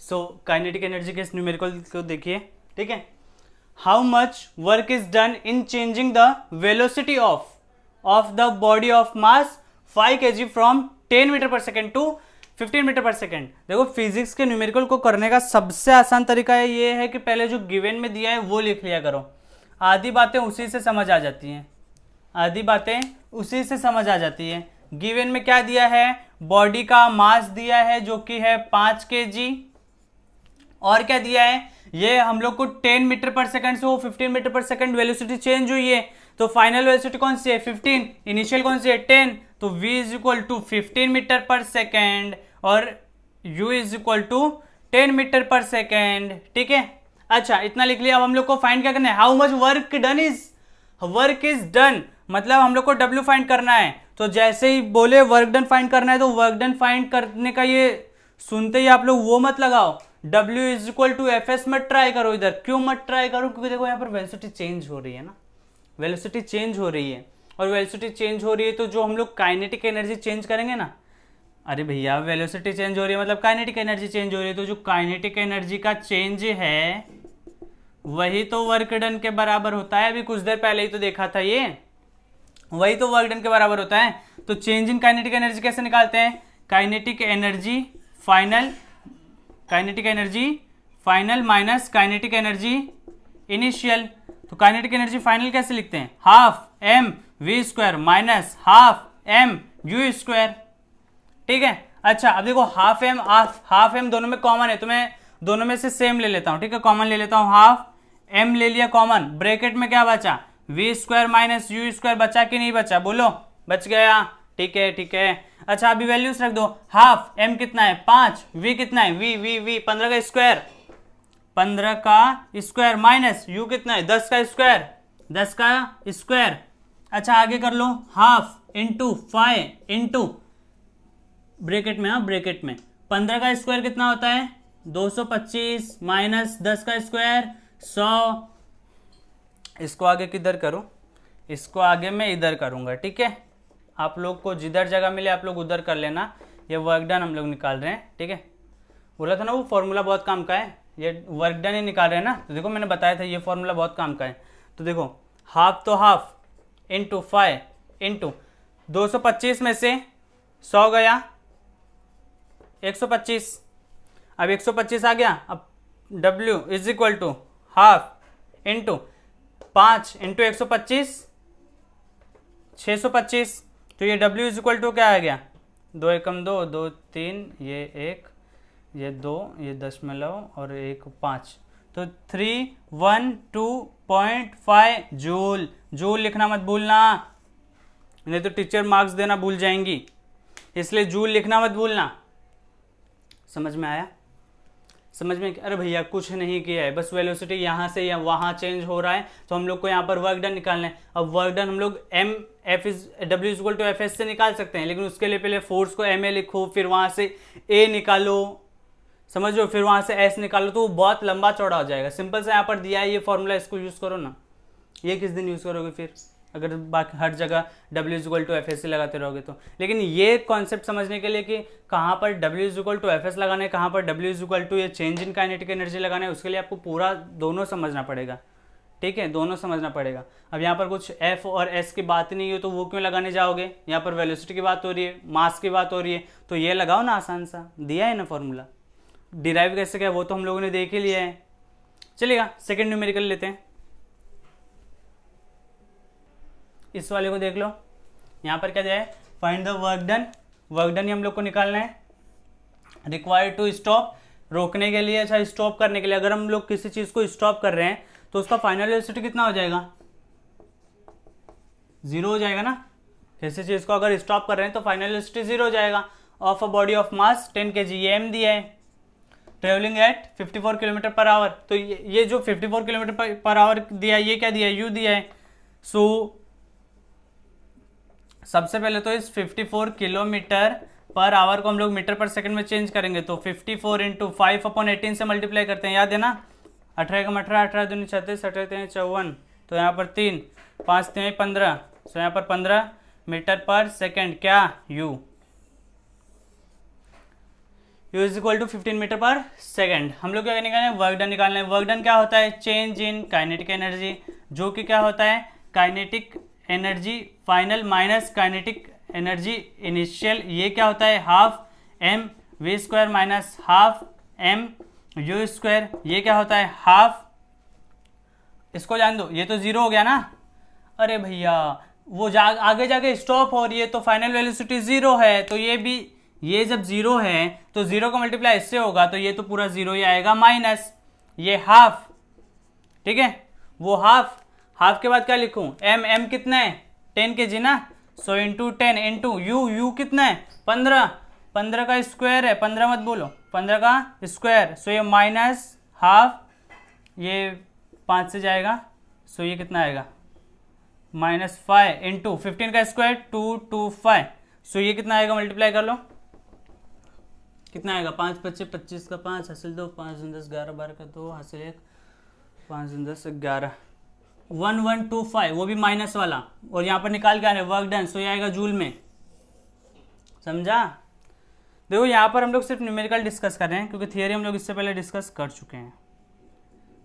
So kinetic energy के इस numerical को देखिए, ठीक है। How much work is done in changing the velocity of the body of mass 5 kg from 10 metre per second to 15 metre per second. देखो physics के numerical को करने का सबसे आसान तरीका ये है कि पहले जो गिवन में दिया है वो लिख लिया करो, आधी बातें उसी से समझ आ जाती हैं, आधी बातें उसी से समझ आ जाती है। गिवन में क्या दिया है, बॉडी का मास दिया है जो कि है 5 kg, और क्या दिया है, ये हम लोग को 10 मीटर पर सेकंड से वो 15 metre per second velocity change हुई है, तो फाइनल वेलोसिटी कौन सी है 15, इनिशियल कौन सी है 10, तो v is equal to 15 metre per second और u is equal to 10 metre per second, ठीक है। अच्छा इतना लिख लिया। अब हम लोग को फाइंड क्या करना है, how much work is done, मतलब हम लोग को w फाइंड करना है। तो जैसे ही बोले वर्क डन फाइंड करना है, तो वर्क डन फाइंड करने का ये सुनते ही आप लोग वो मत लगाओ, w is equal to F S मत ट्राई करो इधर। क्यों मत ट्राई करो, क्योंकि देखो यहाँ पर वेलोसिटी चेंज हो रही है ना, वेलोसिटी चेंज हो रही है, और वेलोसिटी चेंज हो रही है तो जो हम लोग काइनेटिक एनर्जी चेंज करेंगे ना, अरे भैया वेलोसिटी चेंज हो रही है मतलब काइनेटिक एनर्जी चेंज हो रही है, तो जो काइनेटिक एनर्जी का चेंज है वही तो वर्क डन के बराबर होता है। अभी कुछ देर पहले ही तो देखा था ये, वही तो वर्क डन के बराबर होता है। तो चेंज इन काइनेटिक एनर्जी कैसे निकालते हैं, kinetic energy final minus kinetic energy initial. तो काइनेटिक एनर्जी फाइनल कैसे लिखते हैं, half m v square minus half m u square, ठीक है। अच्छा अब देखो हाफ एम दोनों में कॉमन है, तो मैं दोनों में से सेम ले लेता हूं, ठीक है, कॉमन ले लेता हूं, हाफ एम ले लिया कॉमन, ब्रैकेट में क्या बचा, v square minus u square, बचा कि नहीं बचा, बोलो, बच गया, ठीक है ठीक है। अच्छा अभी वैल्यूज रख दो, हाफ एम कितना है 5, वी कितना है वी 15 का स्क्वायर, 15 का स्क्वायर माइनस यू कितना है 10 का स्क्वायर। अच्छा आगे कर लो, हाफ इंटू 5 इंटू ब्रैकेट में, ब्रैकेट में 15 का स्क्वायर कितना होता है 225 माइनस 10 का स्क्वायर 100। इसको आगे किधर करूं, इसको आगे मैं इधर करूंगा, ठीक है। आप लोग को जिधर जगह मिले आप लोग उधर कर लेना। ये वर्क डन हम लोग निकाल रहे हैं, ठीक है। बोला था ना वो फॉर्मूला बहुत काम का है, ये वर्क डन ही निकाल रहे हैं ना। तो देखो मैंने बताया था ये फॉर्मूला बहुत काम का है। तो देखो हाफ तो हाफ इंटू 5 इंटू 225 में से 100 गया 125, अब 125 आ गया। अब w is equal to half into 5 into 125 625। तो ये w इज इक्वल टू क्या आ गया, 2 एकम 2 2 3, ये 1 ये 2 ये 10 और 1 5, तो 312.5 जूल। जूल लिखना मत भूलना, नहीं तो टीचर मार्क्स देना भूल जाएंगी, इसलिए जूल लिखना मत भूलना। समझ में आया, समझ में? अरे भैया कुछ नहीं किया है, बस वेलोसिटी यहाँ से या वहाँ चेंज हो रहा है, तो हम लोग को यहाँ पर वर्क डन निकालना है। अब वर्क डन हम लोग w is equal to F S से निकाल सकते हैं, लेकिन उसके लिए पहले फोर्स को ma लिखो, फिर वहाँ से a निकालो, समझो, फिर वहाँ से s निकालो, तो वो बहुत लंबा चौड़ा हो जाएगा। सिंपल से यहाँ पर दिया है ये फॉर्मूला, इसको यूज़ करो ना। ये किस दिन यूज़ करोगे फिर, अगर बाकी हर जगह w is equal to F S से लगाते रहोगे तो। लेकिन ये कॉन्सेप्ट समझने के लिए कि कहाँ पर w is equal to F S लगाना है, कहाँ पर w इज इक्वल टू ये चेंज इन काइनेटिक एनर्जी लगाना है, उसके लिए आपको पूरा दोनों समझना पड़ेगा, ठीक है, दोनों समझना पड़ेगा। अब यहाँ पर कुछ f और s की बात नहीं हो तो वो क्यों लगाने जाओगे, यहाँ पर वेलोसिटी की बात हो रही है, मास की बात हो रही है, तो ये लगाओ ना, आसान सा दिया है ना फॉर्मूला। डिराइव कैसे क्या वो तो हम लोगों ने देख ही लिया है। चलिएगा सेकेंड न्यूमेरिकल लेते हैं, इस वाले को देख लो। यहाँ पर क्या दिया है, find the work done. Work done ही हम लोग को निकालना है। रिक्वायर्ड टू स्टॉप, रोकने के लिए, अच्छा स्टॉप करने के लिए, अगर हम लोग किसी चीज को स्टॉप कर रहे हैं तो उसका फाइनल वेलोसिटी कितना हो जाएगा, 0 हो जाएगा ना। किसी चीज को अगर स्टॉप कर रहे हैं तो फाइनल वेलोसिटी 0 हो जाएगा। Of a body of mass 10 kg, ये m दिया है। Travelling at 54 kilometre per hour, तो ये जो 54 किलोमीटर पर आवर दिया है, ये क्या दिया है, u दिया है। सो सबसे पहले तो इस 54 किलोमीटर पर आवर को हम लोग मीटर पर सेकंड में चेंज करेंगे, तो 54 इंटू 5/18 से मल्टीप्लाई करते हैं, याद है ना। 18 का 18, 18 दूनी 36, 18 3 54, तो यहाँ पर 3 5 3 15, तो यहाँ पर 15 मीटर पर सेकंड क्या u। U is equal to 15 metre per second. हम लोग क्या निकालना है, वर्क डन निकालना है। वर्क डन क्या होता है, चेंज इन काइनेटिक एनर्जी, जो कि क्या होता है, kinetic energy final minus kinetic energy initial. ये क्या होता है, half m v square minus half m u square. ये क्या होता है, हाफ, इसको जान दो, ये तो जीरो हो गया ना। अरे भैया वो आगे जाके स्टॉप हो रही है तो फाइनल वेलोसिटी जीरो है, तो ये भी, ये जब जीरो है तो जीरो का मल्टीप्लाई इससे होगा तो ये तो पूरा जीरो ही आएगा, माइनस ये हाफ, ठीक है। वो हाफ, हाफ के बाद क्या लिखूं, एम कितना है 10 kg ना, सो इंटू 10 इंटू यू कितना है 15 का स्क्वायर है, 15 मत बोलो, 15 का स्क्वायर, सो ये माइनस हाफ, ये 5 से जाएगा, सो ये कितना आएगा -5 इंटू 15 का स्क्वायर 225, सो ये कितना आएगा, मल्टीप्लाई कर लो, कितना आएगा 5 25 25 का 5 हासिल 2 5 10 11 12 का 2 हासिल 1 5 10 11 1125, वो भी माइनस वाला, और यहाँ पर निकाल के आ रहे वर्क डन, सो ये आएगा जूल में, समझा। देखो यहाँ पर हम लोग सिर्फ न्यूमेरिकल डिस्कस कर रहे हैं क्योंकि थियरी हम लोग इससे पहले डिस्कस कर चुके हैं।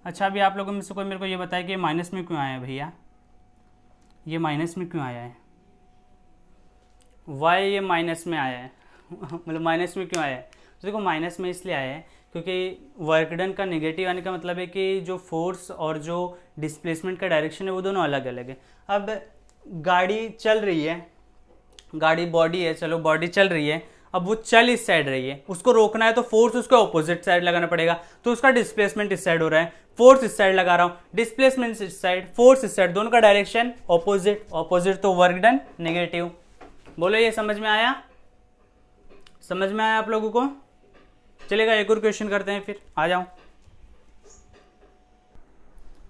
अच्छा अभी आप लोगों में से कोई मेरे को ये बताए कि ये माइनस में क्यों आया है भैया, ये माइनस में क्यों आया है, वाई ये माइनस में आया है मतलब माइनस में क्यों आया है, तो देखो माइनस में इसलिए आया है क्योंकि वर्क डन का नेगेटिव आने का मतलब है कि जो फोर्स और जो डिस्प्लेसमेंट का डायरेक्शन है वो दोनों अलग अलग है। अब गाड़ी चल रही है, गाड़ी बॉडी है, चलो बॉडी चल रही है, अब वो चल इस साइड रही है, उसको रोकना है तो फोर्स उसको ऑपोजिट साइड लगाना पड़ेगा, तो उसका डिस्प्लेसमेंट इस साइड हो रहा है, फोर्स इस साइड लगा रहा हूँ, डिस्प्लेसमेंट इस साइड, फोर्स इस साइड, दोनों का डायरेक्शन ऑपोजिट, ऑपोजिट तो वर्क डन नेगेटिव। बोलो ये समझ में आया, समझ में आया आप लोगों को। चलेगा एक और क्वेश्चन करते हैं, फिर आ जाओ।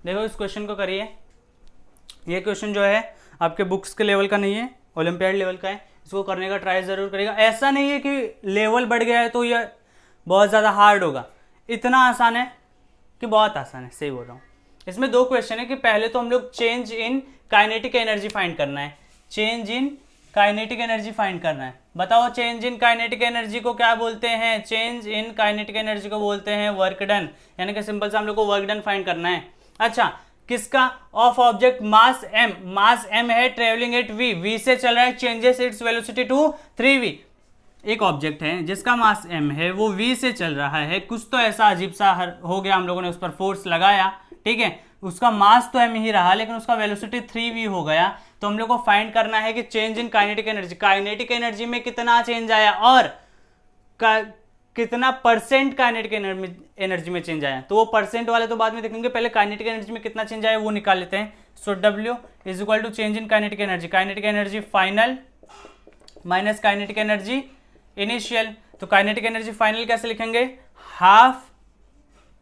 देखो इस क्वेश्चन को करिए, ये क्वेश्चन जो है आपके बुक्स के लेवल का नहीं है, ओलंपियाड लेवल का है, इसको करने का ट्राई जरूर करेगा। ऐसा नहीं है कि लेवल बढ़ गया है तो ये बहुत ज़्यादा हार्ड होगा, इतना आसान है कि बहुत आसान है, सही बोल रहा हूँ। इसमें दो क्वेश्चन है कि पहले तो हम लोग change in kinetic energy find करना है, change in kinetic energy find करना है। बताओ चेंज इन काइनेटिक एनर्जी को क्या बोलते हैं, चेंज इन काइनेटिक एनर्जी को बोलते हैं वर्क डन, यानी कि सिंपल से हम लोग को वर्क डन फाइंड करना है। अच्छा किसका, of object mass m, mass m है ट्रेवलिंग एट v से चल रहा है, changes its velocity two 3v। एक ऑब्जेक्ट है जिसका मास m है, वो v से चल रहा है, कुछ तो ऐसा अजीब सा हो गया, हम लोगों ने उस पर फोर्स लगाया, ठीक है, उसका मास तो m ही रहा लेकिन उसका वेलोसिटी 3v हो गया, तो हम लोग को फाइंड करना है कि change in kinetic energy, kinetic energy में कितना चेंज आया और कितना परसेंट काइनेटिक एनर्जी में चेंज आया। तो वो परसेंट वाले तो बाद में देखेंगे, पहले काइनेटिक एनर्जी में कितना चेंज आया वो निकाल लेते हैं। So W is equal to change in kinetic energy, kinetic energy final minus kinetic energy initial. तो काइनेटिक एनर्जी फाइनल कैसे लिखेंगे, हाफ,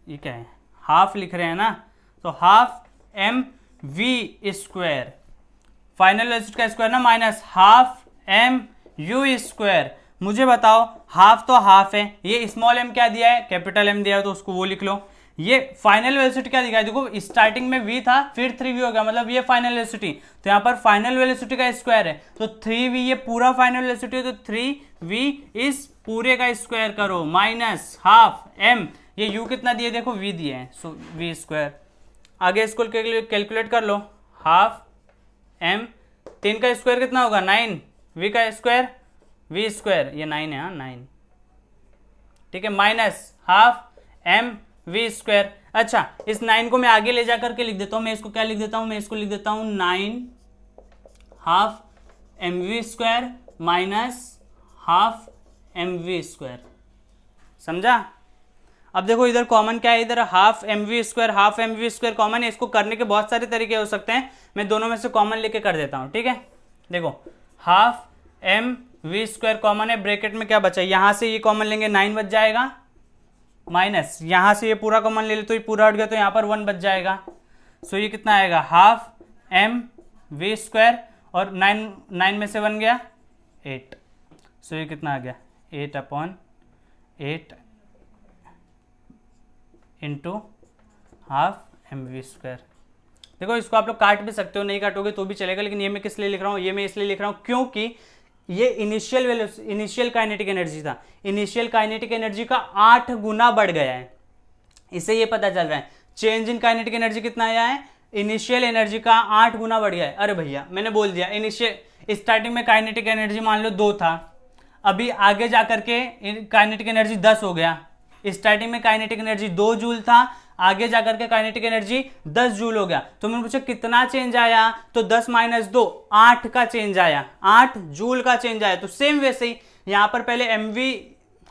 ये क्या है हाफ लिख रहे हैं ना, तो half m v square, final velocity का स्क्वायर ना, minus half m u square. मुझे बताओ हाफ तो हाफ है, ये स्मॉल m क्या दिया है, कैपिटल M दिया है, तो उसको वो लिख लो। ये फाइनल वेलोसिटी क्या दिखा है, देखो स्टार्टिंग में v था फिर 3v हो गया, मतलब ये फाइनल वेलोसिटी, तो यहाँ पर फाइनल वेलोसिटी का स्क्वायर है, तो 3v ये पूरा फाइनल वेलोसिटी है, तो 3v इस पूरे का स्क्वायर करो माइनस हाफ m, ये u कितना दिए देखो v दिए हैं, सो v स्क्वायर। आगे इसको कैलकुलेट कर लो, हाफ m 3 का स्क्वायर कितना होगा 9, v का स्क्वायर v स्क्वायर, ये 9 है, हाँ 9, ठीक है, minus half m v square. अच्छा इस 9 को मैं आगे ले जा करके लिख देता हूँ, मैं इसको क्या लिख देता हूँ, मैं इसको लिख देता हूँ 9 half m v square minus half m v square, समझा। अब देखो इधर कॉमन क्या है, इधर half m v square, half m v square common है, इसको करने के बहुत सारे तरीके हो सकते हैं, मैं दोनों में से कॉमन लेके कर देता हूँ, ठीक है। देखो half m v square common है, ब्रैकेट में क्या बचा, यहाँ से ये कॉमन लेंगे 9 बच जाएगा, माइनस यहाँ से ये पूरा कॉमन ले ले तो ये पूरा हट गया, तो यहाँ पर 1 बच जाएगा, सो ये कितना आएगा हाफ एम वी स्क्वायर, और 9 में से 1 गया 8, सो ये कितना आ गया 8/8 into half m v square. देखो इसको आप लोग काट भी सकते हो, नहीं काटोगे तो भी चलेगा, लेकिन ये मैं किस लिए लिख रहा हूँ, ये मैं इसलिए लिख रहा हूँ क्योंकि ये इनिशियल काइनेटिक एनर्जी था, इनिशियल काइनेटिक एनर्जी का 8 गुना बढ़ गया है, इससे ये पता चल रहा है। चेंज इन काइनेटिक एनर्जी कितना आया है, इनिशियल एनर्जी का 8 गुना बढ़ गया है। अरे भैया मैंने बोल दिया, इनिशियल स्टार्टिंग में काइनेटिक एनर्जी मान लो 2 था, अभी आगे जाकर के काइनेटिक एनर्जी 10 हो गया। स्टार्टिंग में काइनेटिक एनर्जी 2 जूल था, आगे जाकर के काइनेटिक एनर्जी 10 जूल हो गया। तो मैंने पूछा कितना चेंज आया, तो 10 - 2 8 का चेंज आया, 8 जूल का चेंज आया। तो सेम वैसे ही यहाँ पर पहले mv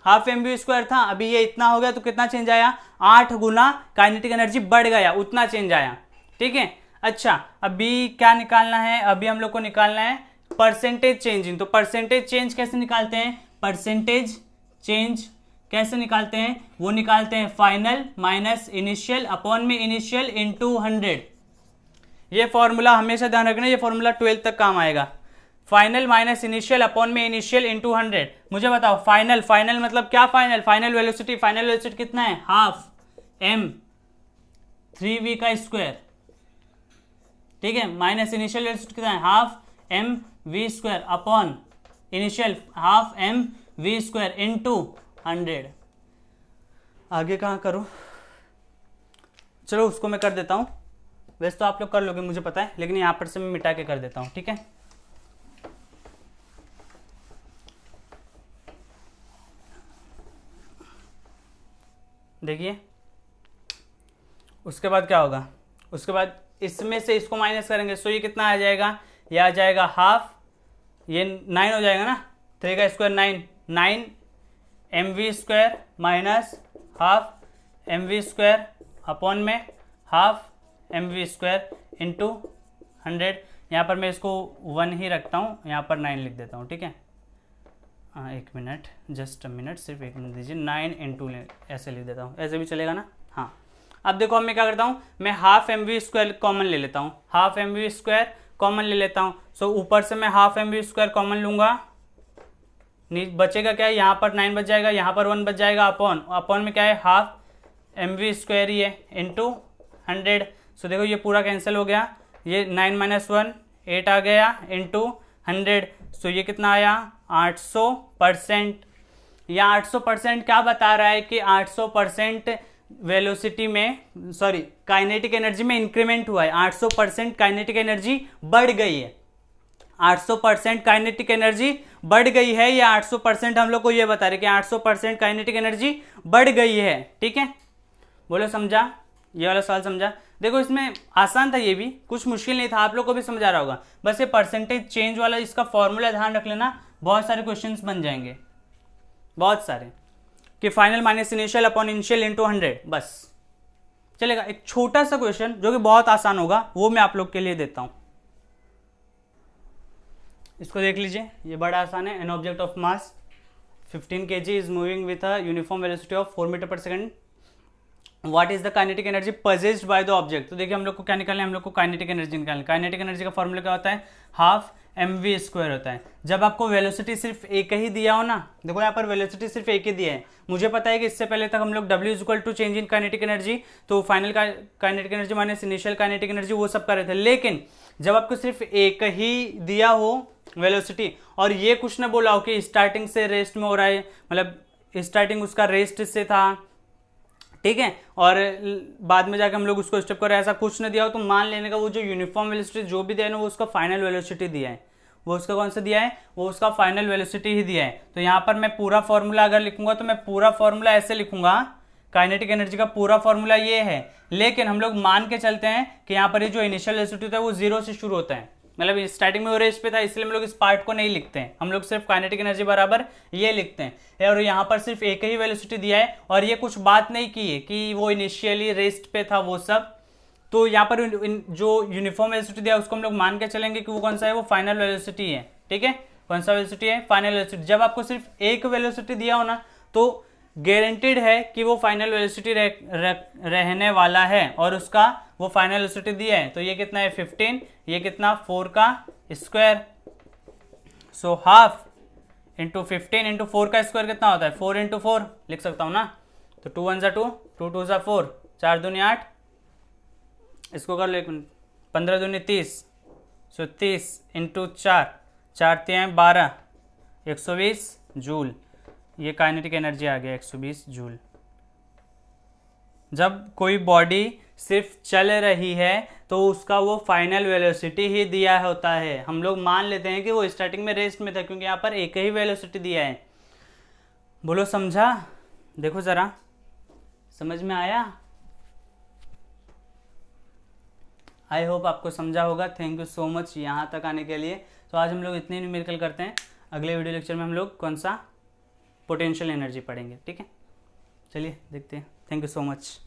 हाफ mv² था, अभी ये इतना हो गया, तो कितना चेंज आया, 8 गुना काइनेटिक एनर्जी बढ़ गया, उतना चेंज आया। ठीक है, अच्छा अभी क्या निकालना है, अभी हम लोग को निकालना है परसेंटेज चेंज इन। तो परसेंटेज चेंज कैसे निकालते हैं, परसेंटेज चेंज कैसे निकालते हैं, वो निकालते हैं फाइनल माइनस इनिशियल अपॉन में इनिशियल इनटू 100। ये फॉर्मूला हमेशा ध्यान रखना, ये फॉर्मूला 12th तक काम आएगा। फाइनल माइनस इनिशियल अपॉन में इनिशियल इनटू 100। मुझे बताओ फाइनल, फाइनल मतलब क्या, final final velocity, final velocity कितना है, हाफ m 3v का स्क्वायर। ठीक है, माइनस इनिशियल वेलोसिटी कितना है, half m v² upon initial half m v² into 100। आगे कहाँ करूँ, चलो उसको मैं कर देता हूँ, वैसे तो आप लोग कर लोगे मुझे पता है, लेकिन यहाँ पर से मैं मिटा के कर देता हूँ। ठीक है, देखिए उसके बाद क्या होगा, उसके बाद इसमें से इसको माइनस करेंगे, सो ये कितना आ जाएगा, ये आ जाएगा हाफ, ये 9 हो जाएगा ना, 3 का square 9 mv² minus half mv² upon में हाफ mv² इंटू 100। यहाँ पर मैं इसको 1 ही रखता हूँ, यहाँ पर 9 लिख देता हूँ। ठीक है, हाँ 1 मिनट, जस्ट अ मिनट, सिर्फ 1 मिनट दीजिए, 9 इंटू ऐसे लिख देता हूँ, ऐसे भी चलेगा ना। हाँ अब देखो, अब मैं क्या करता हूँ, मैं हाफ mv² कॉमन ले लेता हूँ, हाफ mv² कॉमन ले लेता हूँ। सो ऊपर से मैं हाफ mv² कॉमन लूँगा, बचेगा क्या है, यहाँ पर 9 बच जाएगा, यहाँ पर 1 बच जाएगा, अपॉन अपॉन में क्या है, हाफ mv² ही है इंटू 100। सो देखो ये पूरा कैंसिल हो गया, ये 9 - 1 8 आ गया इंटू 100। सो ये कितना आया, 800%। या 800% क्या बता रहा है कि 800% वेलोसिटी में, सॉरी काइनेटिक एनर्जी में इंक्रीमेंट हुआ है, 800% काइनेटिक एनर्जी बढ़ गई है, 800% काइनेटिक एनर्जी बढ़ गई है। या 800% हम लोग को ये बता रहे कि 800% काइनेटिक एनर्जी बढ़ गई है। ठीक है, बोलो समझा, ये वाला सवाल समझा। देखो इसमें आसान था, ये भी कुछ मुश्किल नहीं था, आप लोग को भी समझ आ रहा होगा। बस ये परसेंटेज चेंज वाला इसका फॉर्मूला ध्यान रख लेना, बहुत सारे क्वेश्चंस बन जाएंगे, बहुत सारे, कि final minus initial upon initial into 100, बस चलेगा। एक छोटा सा क्वेश्चन जो कि बहुत आसान होगा, वो मैं आप लोग के लिए देता हूं, इसको देख लीजिए, ये बड़ा आसान है। An object of mass 15 kg is moving with a uniform velocity of 4 metre per second, what is the kinetic energy possessed by the object. तो देखिए हम लोग को क्या निकालना है, हम लोग को काइनेटिक एनर्जी निकालना है। काइनेटिक एनर्जी का फॉर्मूला क्या होता है, हाफ mv² होता है। जब आपको वेलोसिटी सिर्फ एक ही दिया हो ना, देखो यहाँ पर वेलोसिटी सिर्फ एक ही दिया है, मुझे पता है कि इससे पहले तक हम लोग w is equal to change in kinetic energy, तो final kinetic energy minus initial kinetic energy वो सब कर रहे थे। लेकिन जब आपको सिर्फ एक ही दिया हो वेलोसिटी, और ये कुछ ना बोला हो कि स्टार्टिंग से रेस्ट में हो रहा है, मतलब स्टार्टिंग उसका रेस्ट से था, ठीक है, और बाद में जाके हम लोग उसको स्टेप कर रहे हैं, ऐसा कुछ ना दिया हो, तो मान लेने का वो जो यूनिफॉर्म वेलोसिटी जो भी दिया है ना, वो उसका फाइनल वेलोसिटी दिया है, वो उसका कौन सा दिया है, वो उसका फाइनल वेलोसिटी ही दिया है। तो यहाँ पर मैं पूरा फॉर्मूला अगर लिखूंगा, तो मैं पूरा फॉर्मूला ऐसे लिखूंगा, काइनेटिक एनर्जी का पूरा फॉर्मूला ये है। लेकिन हम लोग मान के चलते हैं कि यहाँ पर ये जो इनिशियल वेलोसिटी होता है वो 0 से शुरू होता है, मतलब स्टार्टिंग में वो रेस्ट पे था, इसलिए हम लोग इस पार्ट को नहीं लिखते हैं, हम लोग सिर्फ काइनेटिक एनर्जी बराबर ये लिखते हैं। और यहाँ पर सिर्फ एक ही वेलोसिटी दिया है, और ये कुछ बात नहीं की है कि वो इनिशियली रेस्ट पे था वो सब, तो यहाँ पर जो यूनिफॉर्म वेलोसिटी दिया है उसको हम लोग मान के चलेंगे कि वो कौन सा है, वो फाइनल वेलोसिटी है। ठीक है, कौन सा वेलोसिटी है, फाइनल वेलोसिटी। जब आपको सिर्फ एक वेलोसिटी दिया हो ना, तो गारंटीड है कि वो फाइनल वेलोसिटी रहने वाला है, और उसका वो फाइनल वेलोसिटी दिया है। तो ये कितना है 15, ये कितना 4 का square, so half into 15 into 4 का स्क्वायर कितना होता है, 4 इंटू 4 लिख सकता हूँ ना, तो 2 1 2, 2 2 4, 4 दूनी 8, इसको कर लो 15 दूनी 30, सो 30 इंटू 4, 4 3 12, 120 जूल, ये काइनेटिक एनर्जी आ गया 120 जूल। जब कोई बॉडी सिर्फ चल रही है तो उसका वो फाइनल वेलोसिटी ही दिया होता है। हम लोग मान लेते हैं कि वो स्टार्टिंग में रेस्ट में था क्योंकि यहाँ पर एक ही वेलोसिटी दिया है। बोलो समझा? देखो ज़रा, समझ में आया? आई होप आपको समझा होगा। थैंक यू सो मच यहाँ तक आने के लिए। तो आज हम लोग इतने न्यूमेरिकल करते हैं। अगले वीडियो लेक्चर में हम लोग कौन सा पोटेंशियल एनर्जी पढ़ेंगे, ठीक है? चलिए देखते हैं। Thank you so much.